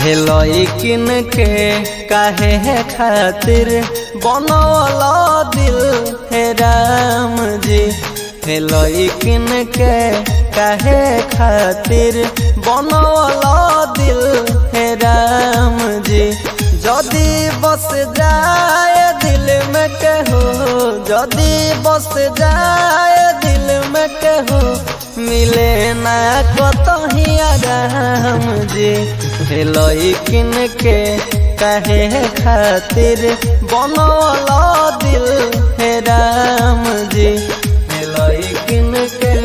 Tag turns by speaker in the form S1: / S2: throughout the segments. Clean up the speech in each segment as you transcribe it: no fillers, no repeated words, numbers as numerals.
S1: लइकिन के काहे खातिर बनवला दिल हे राम जी। लइकिन के काहे खातिर बनवला दिल हे राम जी। जदी बस जाए दिल में केहू, जदी बस जाए दिल में केहू, मिले ना कतही आराम जी। लइकिन के काहे खातिर बनवला दिल हे राम जी। लइकिन के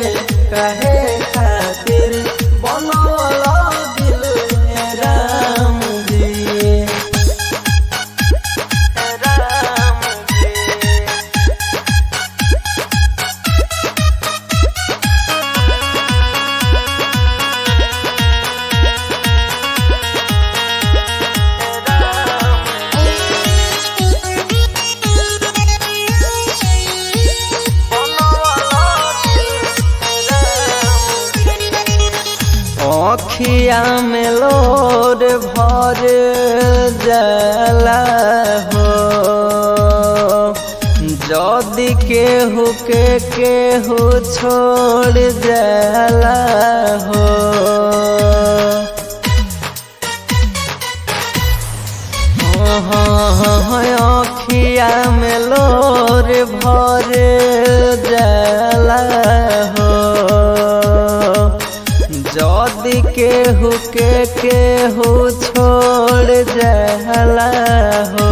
S1: काहे खातिर बनवला दिल हे राम जी। राम जी अखिया में लोर भर जाला हो, जदी केहू के केहू छोड़ जाला हो। अखिया में लोर भर जाला हो, जदी केहू के केहू छोड़ जाला हो।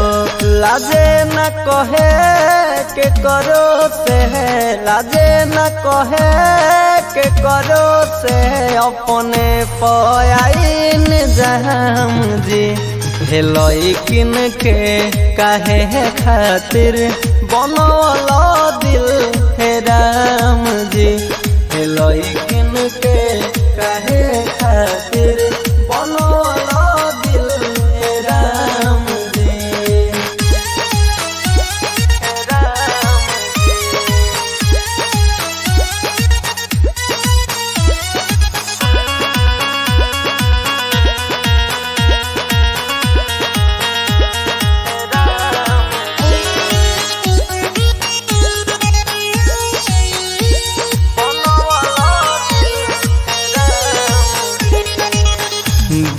S1: लाजे न कहे के करो से, लाजे न कहे के करो से, अपने पयाइन जाम जी। लइकिन के काहे खातिर बनवला दिल हे राम जी। लइकिन के काहे खातिर बनवला दिल हे राम जी। राम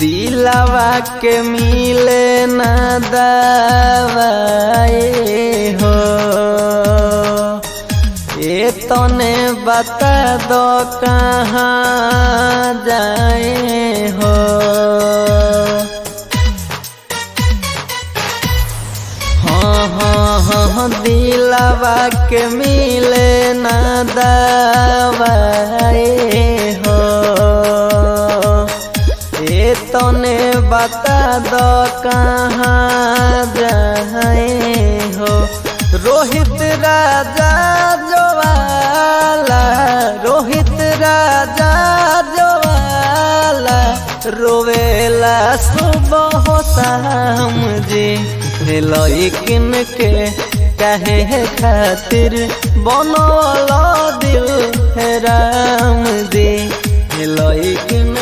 S1: दिलवा के मिले न दवाई हो, ये तने बता दो कहाँ जाए हो। हाँ दिलवा के मिले न दवाई हो, तने बता दो कहाँ जाए हो। रोहित राजा जोवाला, रोहित राजा जोवाला, रोवेला सुबह शाम जी। लइकिन के काहे खातिर बनवला दिल हे राम जी। लइकिन